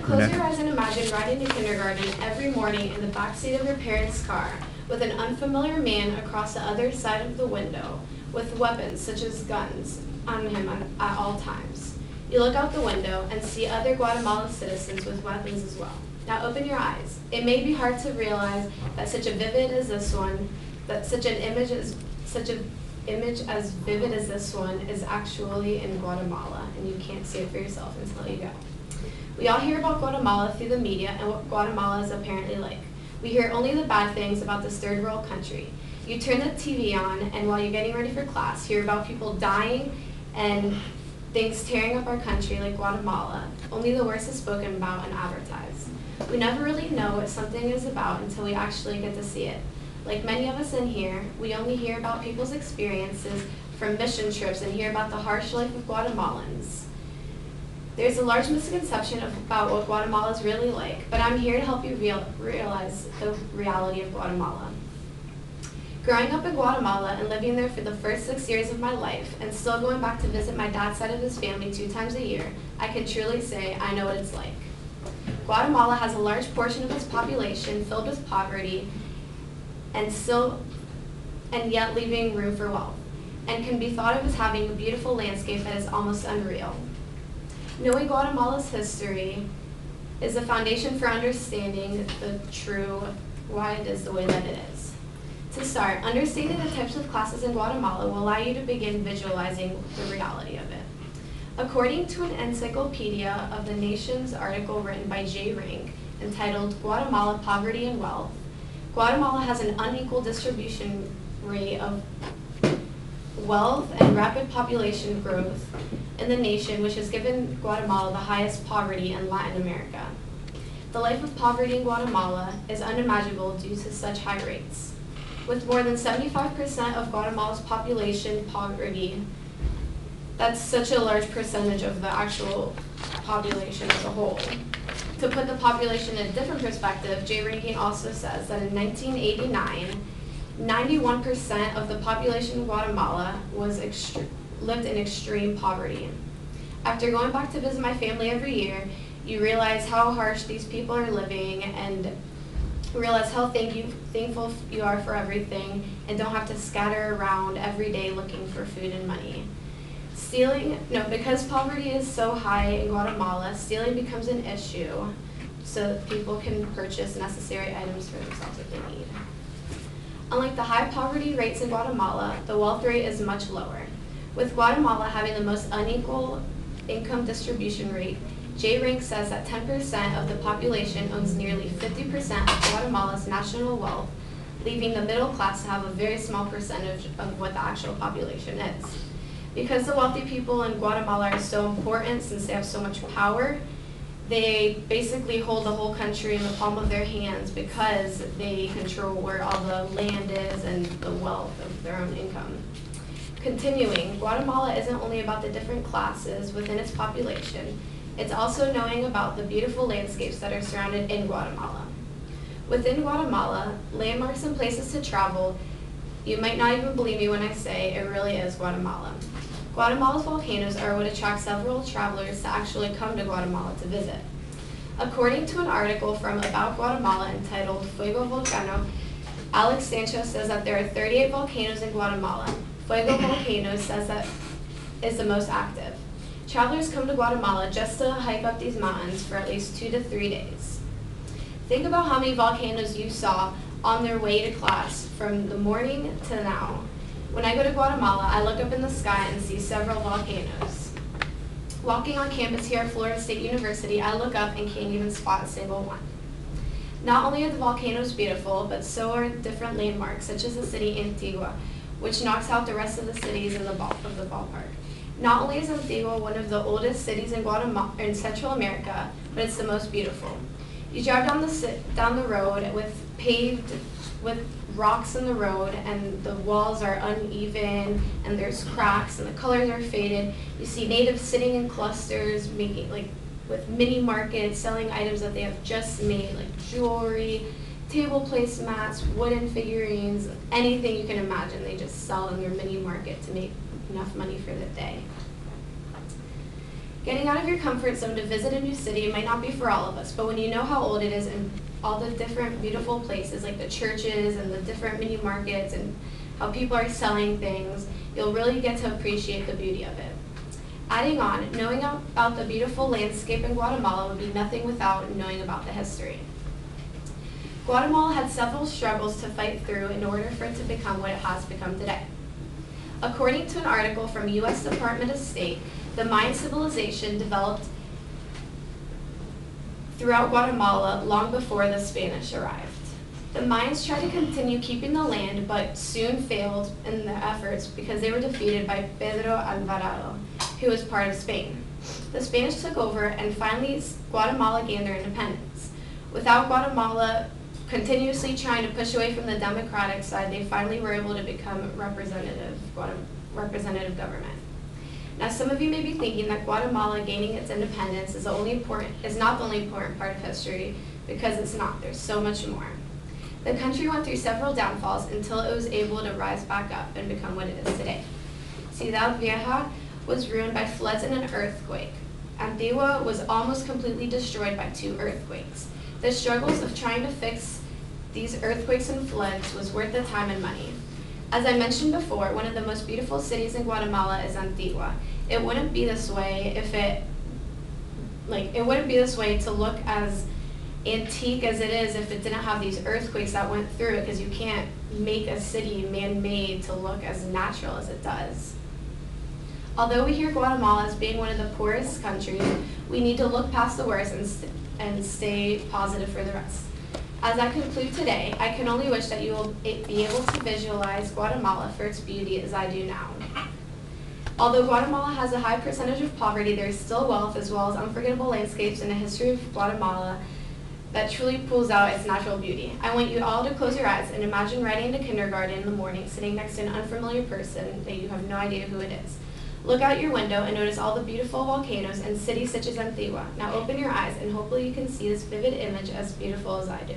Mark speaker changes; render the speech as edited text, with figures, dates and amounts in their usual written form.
Speaker 1: Close your eyes and imagine riding to kindergarten every morning in the backseat of your parents' car with an unfamiliar man across the other side of the window with weapons such as guns on him at all times. You look out the window and see other Guatemalan citizens with weapons as well. Now open your eyes. It may be hard to realize that such an image as vivid as this one is actually in Guatemala, and you can't see it for yourself until you go. We all hear about Guatemala through the media and what Guatemala is apparently like. We hear only the bad things about this third world country. You turn the TV on, and while you're getting ready for class, hear about people dying and things tearing up our country like Guatemala. Only the worst is spoken about and advertised. We never really know what something is about until we actually get to see it. Like many of us in here, we only hear about people's experiences from mission trips and hear about the harsh life of Guatemalans. There's a large misconception about what Guatemala is really like, but I'm here to help you realize the reality of Guatemala. Growing up in Guatemala and living there for the first 6 years of my life, and still going back to visit my dad's side of his family 2 times a year, I can truly say I know what it's like. Guatemala has a large portion of its population filled with poverty and yet leaving room for wealth, and can be thought of as having a beautiful landscape that is almost unreal. Knowing Guatemala's history is the foundation for understanding the true why it is the way that it is. To start, understanding the types of classes in Guatemala will allow you to begin visualizing the reality of it. According to an Encyclopedia of the Nations article written by J. Rink entitled Guatemala Poverty and Wealth, Guatemala has an unequal distribution rate of wealth and rapid population growth in the nation, which has given Guatemala the highest poverty in Latin America. The life of poverty in Guatemala is unimaginable due to such high rates. With more than 75% of Guatemala's population poverty, that's such a large percentage of the actual population as a whole. To put the population in a different perspective, J. Rankin also says that in 1989, 91% of the population of Guatemala lived in extreme poverty. After going back to visit my family every year, you realize how harsh these people are living and realize how thankful you are for everything and don't have to scatter around every day looking for food and money. Because poverty is so high in Guatemala, stealing becomes an issue so that people can purchase necessary items for themselves if they need. Unlike the high poverty rates in Guatemala, the wealth rate is much lower. With Guatemala having the most unequal income distribution rate, J. Rank says that 10% of the population owns nearly 50% of Guatemala's national wealth, leaving the middle class to have a very small percentage of what the actual population is. Because the wealthy people in Guatemala are so important since they have so much power, they basically hold the whole country in the palm of their hands because they control where all the land is and the wealth of their own income. Continuing, Guatemala isn't only about the different classes within its population, it's also knowing about the beautiful landscapes that are surrounded in Guatemala. Within Guatemala, landmarks and places to travel, you might not even believe me when I say it really is Guatemala. Guatemala's volcanoes are what attract several travelers to actually come to Guatemala to visit. According to an article from About Guatemala entitled Fuego Volcano, Alex Sanchez says that there are 38 volcanoes in Guatemala. Fuego Volcano says that is the most active. Travelers come to Guatemala just to hike up these mountains for at least 2 to 3 days. Think about how many volcanoes you saw on their way to class from the morning to now. When I go to Guatemala, I look up in the sky and see several volcanoes. Walking on campus here at Florida State University, I look up and can't even spot a single one. Not only are the volcanoes beautiful, but so are different landmarks, such as the city Antigua, which knocks out the rest of the cities in the ballpark. Not only is Antigua one of the oldest cities in Central America, but it's the most beautiful. You drive down the road with rocks in the road, and the walls are uneven, and there's cracks, and the colors are faded. You see natives sitting in clusters, with mini markets, selling items that they have just made, like jewelry, table placemats, wooden figurines, anything you can imagine. They just sell in their mini market to make enough money for the day. Getting out of your comfort zone to visit a new city might not be for all of us, but when you know how old it is and all the different beautiful places like the churches and the different mini markets and how people are selling things, you'll really get to appreciate the beauty of it. Adding on, knowing about the beautiful landscape in Guatemala would be nothing without knowing about the history. Guatemala had several struggles to fight through in order for it to become what it has become today. According to an article from U.S. Department of State, the Mayan civilization developed throughout Guatemala long before the Spanish arrived. The Mayans tried to continue keeping the land, but soon failed in their efforts because they were defeated by Pedro Alvarado, who was part of Spain. The Spanish took over, and finally Guatemala gained their independence. Without Guatemala continuously trying to push away from the democratic side, they finally were able to become representative government. Now, some of you may be thinking that Guatemala gaining its independence is not the only important part of history, because it's not. There's so much more. The country went through several downfalls until it was able to rise back up and become what it is today. Ciudad Vieja was ruined by floods and an earthquake. Antigua was almost completely destroyed by 2 earthquakes. The struggles of trying to fix these earthquakes and floods was worth the time and money. As I mentioned before, one of the most beautiful cities in Guatemala is Antigua. It wouldn't be this way to look as antique as it is if it didn't have these earthquakes that went through it, because you can't make a city man-made to look as natural as it does. Although we hear Guatemala as being one of the poorest countries, we need to look past the worst and stay positive for the rest. As I conclude today, I can only wish that you will be able to visualize Guatemala for its beauty as I do now. Although Guatemala has a high percentage of poverty, there is still wealth as well as unforgettable landscapes and a history of Guatemala that truly pulls out its natural beauty. I want you all to close your eyes and imagine riding into kindergarten in the morning, sitting next to an unfamiliar person that you have no idea who it is. Look out your window and notice all the beautiful volcanoes and cities such as Antigua. Now open your eyes and hopefully you can see this vivid image as beautiful as I do.